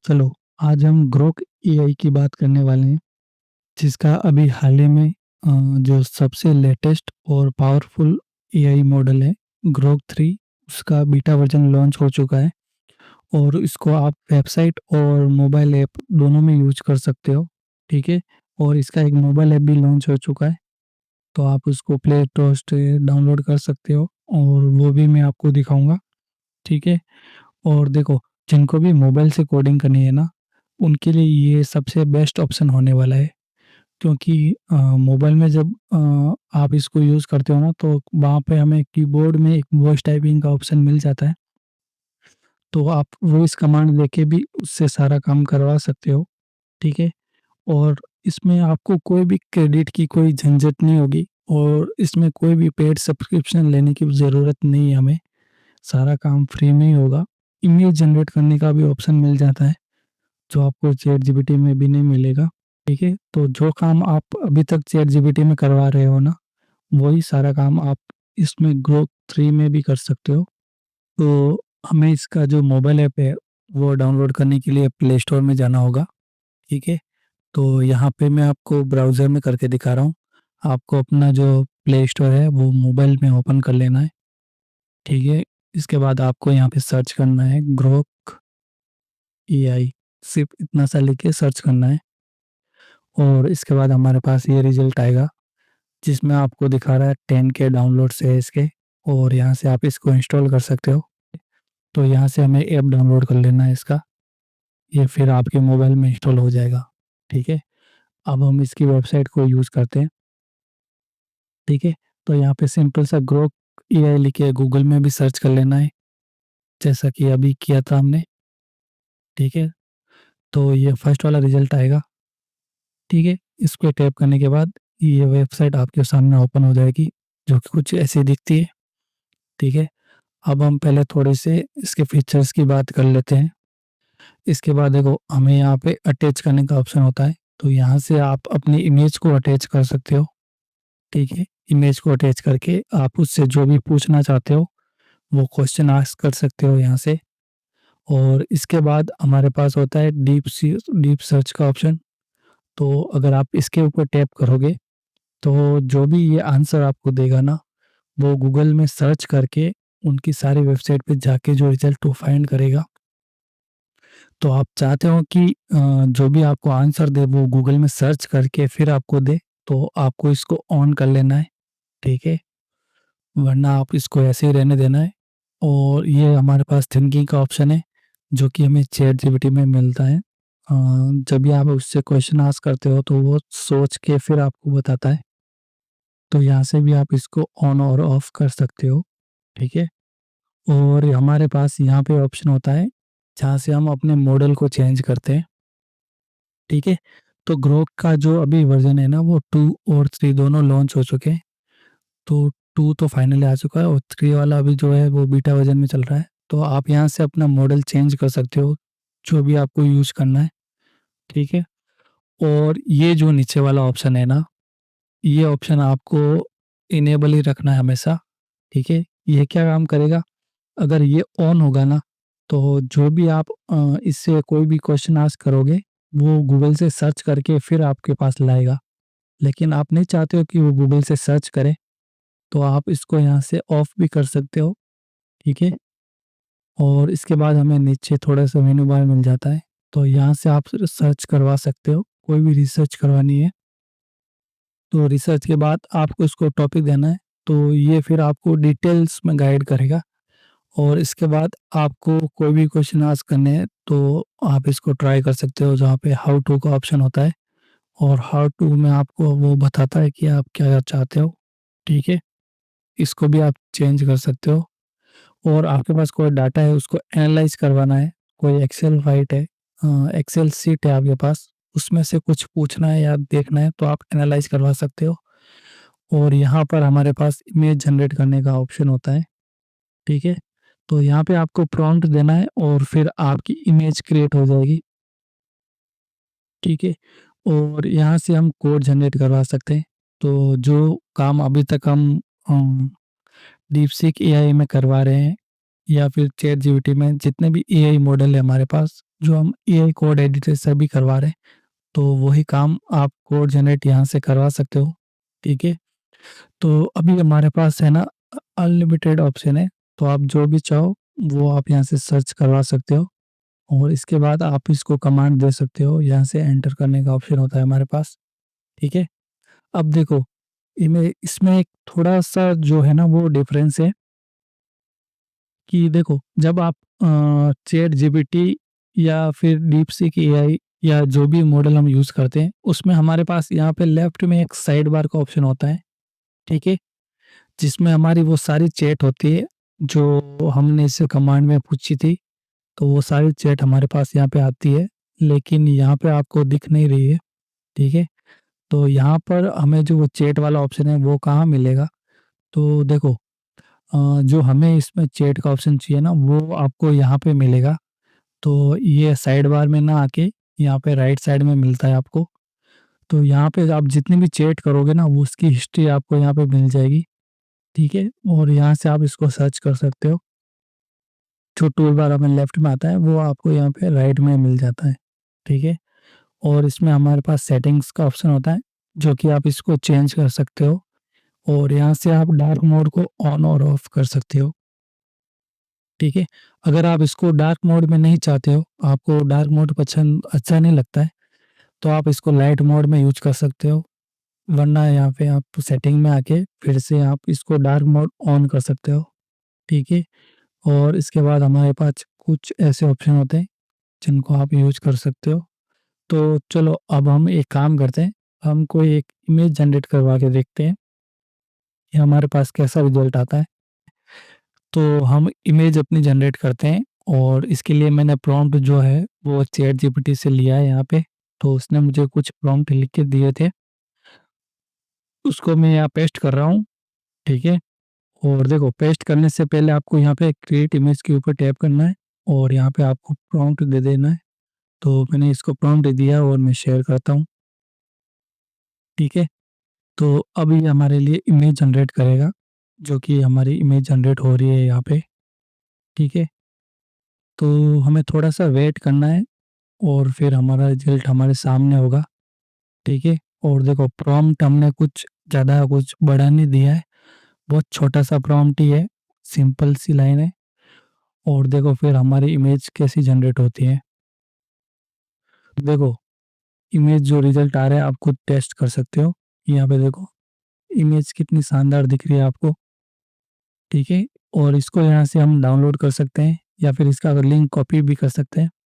चलो, आज हम ग्रोक एआई की बात करने वाले हैं, जिसका अभी हाल ही में जो सबसे लेटेस्ट और पावरफुल एआई मॉडल है, ग्रोक 3 उसका बीटा वर्ज़न लॉन्च हो चुका है और इसको आप वेबसाइट और मोबाइल ऐप दोनों में यूज़ कर सकते हो, ठीक है? और इसका एक मोबाइल ऐप भी लॉन्च हो चुका है, तो आप उसको प्ले स्टोर से डाउनलोड कर सकते हो और वो भी मैं आपको दिखाऊँगा, ठीक है? और देखो, जिनको भी मोबाइल से कोडिंग करनी है ना, उनके लिए ये सबसे बेस्ट ऑप्शन होने वाला है। क्योंकि मोबाइल में जब आप इसको यूज़ करते हो ना, तो वहाँ पे हमें कीबोर्ड में एक वॉइस टाइपिंग का ऑप्शन मिल जाता है। तो आप वॉइस कमांड देके भी उससे सारा काम करवा सकते हो, ठीक है? और इसमें आपको कोई भी क्रेडिट की कोई झंझट नहीं होगी और इसमें कोई भी पेड सब्सक्रिप्शन लेने की ज़रूरत नहीं है हमें, सारा काम फ्री में ही होगा। इमेज जनरेट करने का भी ऑप्शन मिल जाता है, जो आपको चैटजीपीटी में भी नहीं मिलेगा, ठीक है? तो जो काम आप अभी तक चैटजीपीटी में करवा रहे हो ना, वही सारा काम आप इसमें ग्रोक 3 में भी कर सकते हो। तो हमें इसका जो मोबाइल ऐप है, वो डाउनलोड करने के लिए प्ले स्टोर में जाना होगा, ठीक है? तो यहाँ पे मैं आपको ब्राउज़र में करके दिखा रहा हूँ। आपको अपना जो प्ले स्टोर है, वो मोबाइल में ओपन कर लेना है, ठीक है? इसके बाद आपको यहाँ पे सर्च करना है ग्रोक एआई, सिर्फ़ इतना सा लिख के सर्च करना है और इसके बाद हमारे पास ये रिज़ल्ट आएगा, जिसमें आपको दिखा रहा है 10 के डाउनलोड्स है इसके और यहाँ से आप इसको इंस्टॉल कर सकते हो। तो यहाँ से हमें ऐप डाउनलोड कर लेना है इसका, ये फिर आपके मोबाइल में इंस्टॉल हो जाएगा, ठीक है? अब हम इसकी वेबसाइट को यूज़ करते हैं, ठीक है? तो यहाँ पे सिंपल सा ग्रोक एआई लिख के गूगल में भी सर्च कर लेना है, जैसा कि अभी किया था हमने, ठीक है? तो ये फर्स्ट वाला रिज़ल्ट आएगा, ठीक है? इस पे टैप करने के बाद ये वेबसाइट आपके सामने ओपन हो जाएगी, जो कि कुछ ऐसी दिखती है, ठीक है? अब हम पहले थोड़े से इसके फीचर्स की बात कर लेते हैं। इसके बाद देखो, हमें यहाँ पे अटैच करने का ऑप्शन होता है, तो यहाँ से आप अपनी इमेज को अटैच कर सकते हो, ठीक है? इमेज को अटैच करके आप उससे जो भी पूछना चाहते हो, वो क्वेश्चन आस्क कर सकते हो यहाँ से। और इसके बाद हमारे पास होता है डीप सर्च का ऑप्शन, तो अगर आप इसके ऊपर टैप करोगे, तो जो भी ये आंसर आपको देगा ना, वो गूगल में सर्च करके उनकी सारी वेबसाइट पे जाके जो रिज़ल्ट वो फाइंड करेगा। तो आप चाहते हो कि जो भी आपको आंसर दे वो गूगल में सर्च करके फिर आपको दे, तो आपको इसको ऑन कर लेना है, ठीक है? वरना आप इसको ऐसे ही रहने देना है। और ये हमारे पास थिंकिंग का ऑप्शन है, जो कि हमें चैटजीपीटी में मिलता है। जब भी आप उससे क्वेश्चन आस्क करते हो, तो वो सोच के फिर आपको बताता है। तो यहाँ से भी आप इसको ऑन और ऑफ कर सकते हो, ठीक है? और हमारे पास यहाँ पे ऑप्शन होता है, जहाँ से हम अपने मॉडल को चेंज करते हैं, ठीक है? तो ग्रोक का जो अभी वर्ज़न है ना, वो 2 और 3 दोनों लॉन्च हो चुके हैं। तो 2 तो फाइनली आ चुका है और 3 वाला अभी जो है वो बीटा वर्ज़न में चल रहा है। तो आप यहाँ से अपना मॉडल चेंज कर सकते हो, जो भी आपको यूज़ करना है, ठीक है? और ये जो नीचे वाला ऑप्शन है ना, ये ऑप्शन आपको इनेबल ही रखना है हमेशा, ठीक है? ये क्या काम करेगा, अगर ये ऑन होगा ना, तो जो भी आप इससे कोई भी क्वेश्चन आस्क करोगे, वो गूगल से सर्च करके फिर आपके पास लाएगा। लेकिन आप नहीं चाहते हो कि वो गूगल से सर्च करे, तो आप इसको यहाँ से ऑफ भी कर सकते हो, ठीक है? और इसके बाद हमें नीचे थोड़ा-सा मेनू बार मिल जाता है, तो यहाँ से आप सर्च करवा सकते हो, कोई भी रिसर्च करवानी है। तो रिसर्च के बाद आपको इसको टॉपिक देना है, तो ये फिर आपको डिटेल्स में गाइड करेगा। और इसके बाद आपको कोई भी क्वेश्चन आस्क करने हैं, तो आप इसको ट्राई कर सकते हो, जहाँ पे हाउ टू का ऑप्शन होता है और हाउ टू में आपको वो बताता है कि आप क्या चाहते हो, ठीक है? इसको भी आप चेंज कर सकते हो। और आपके पास कोई डाटा है, उसको एनालाइज़ करवाना है, कोई एक्सेल फाइट है, एक्सेल शीट है आपके पास, उसमें से कुछ पूछना है या देखना है, तो आप एनालाइज़ करवा सकते हो। और यहाँ पर हमारे पास इमेज जनरेट करने का ऑप्शन होता है, ठीक है? तो यहाँ पे आपको प्रॉम्प्ट देना है और फिर आपकी इमेज क्रिएट हो जाएगी, ठीक है? और यहाँ से हम कोड जनरेट करवा सकते हैं। तो जो काम अभी तक हम डीपसीक एआई में करवा रहे हैं या फिर चैटजीपीटी में, जितने भी एआई मॉडल है हमारे पास, जो हम एआई कोड एडिटर से भी करवा रहे हैं, तो वही काम आप कोड जनरेट यहाँ से करवा सकते हो, ठीक है? तो अभी हमारे पास है ना अनलिमिटेड ऑप्शन है, तो आप जो भी चाहो वो आप यहाँ से सर्च करवा सकते हो और इसके बाद आप इसको कमांड दे सकते हो, यहाँ से एंटर करने का ऑप्शन होता है हमारे पास, ठीक है? अब देखो, इमें इसमें एक थोड़ा-सा जो है ना वो डिफरेंस है कि देखो, जब आप चैट जीपीटी या फिर डीपसीक एआई या जो भी मॉडल हम यूज़ करते हैं, उसमें हमारे पास यहाँ पे लेफ्ट में एक साइड बार का ऑप्शन होता है, ठीक है? जिसमें हमारी वो सारी चैट होती है, जो हमने इससे कमांड में पूछी थी, तो वो सारी चैट हमारे पास यहाँ पे आती है, लेकिन यहाँ पे आपको दिख नहीं रही है, ठीक है? तो यहाँ पर हमें जो वो चैट वाला ऑप्शन है, वो कहाँ मिलेगा? तो देखो, जो हमें इसमें चैट का ऑप्शन चाहिए ना, वो आपको यहाँ पे मिलेगा। तो ये साइड बार में ना आके यहाँ पे राइट साइड में मिलता है आपको। तो यहाँ पे आप जितनी भी चैट करोगे ना, वो उसकी हिस्ट्री आपको यहाँ पे मिल जाएगी, ठीक है? और यहाँ से आप इसको सर्च कर सकते हो। जो टूल बार हमें लेफ्ट में आता है, वो आपको यहाँ पे राइट में मिल जाता है, ठीक है? और इसमें हमारे पास सेटिंग्स का ऑप्शन होता है, जो कि आप इसको चेंज कर सकते हो और यहाँ से आप डार्क मोड को ऑन और ऑफ कर सकते हो, ठीक है? अगर आप इसको डार्क मोड में नहीं चाहते हो, आपको डार्क मोड पसंद अच्छा नहीं लगता है, तो आप इसको लाइट मोड में यूज़ कर सकते हो, वरना यहाँ पे आप सेटिंग में आके फिर से आप इसको डार्क मोड ऑन कर सकते हो, ठीक है? और इसके बाद हमारे पास कुछ ऐसे ऑप्शन होते हैं, जिनको आप यूज़ कर सकते हो। तो चलो अब हम एक काम करते हैं, हम कोई एक इमेज जनरेट करवा के देखते हैं, कि हमारे पास कैसा रिज़ल्ट आता है। तो हम इमेज अपनी जनरेट करते हैं और इसके लिए मैंने प्रॉम्प्ट जो है वो चैट जीपीटी से लिया है यहाँ पे। तो उसने मुझे कुछ प्रॉम्प्ट लिख के दिए थे, उसको मैं यहाँ पेस्ट कर रहा हूँ, ठीक है? और देखो, पेस्ट करने से पहले आपको यहाँ पे क्रिएट इमेज के ऊपर टैप करना है और यहाँ पे आपको प्रॉम्प्ट दे देना है। तो मैंने इसको प्रॉम्प्ट दे दिया और मैं शेयर करता हूँ, ठीक है? तो अब ये हमारे लिए इमेज जनरेट करेगा, जो कि हमारी इमेज जनरेट हो रही है यहाँ पे, ठीक है? तो हमें थोड़ा-सा वेट करना है और फिर हमारा रिज़ल्ट हमारे सामने होगा, ठीक है? और देखो, प्रॉम्प्ट हमने कुछ ज़्यादा कुछ बड़ा नहीं दिया है, बहुत छोटा-सा प्रॉम्प्ट ही है, सिंपल सी लाइन है और देखो फिर हमारी इमेज कैसी जनरेट होती है। देखो, इमेज जो रिज़ल्ट आ रहा है आप खुद टेस्ट कर सकते हो। यहाँ पे देखो, इमेज कितनी शानदार दिख रही है आपको, ठीक है? और इसको यहाँ से हम डाउनलोड कर सकते हैं या फिर इसका लिंक कॉपी भी कर सकते हैं।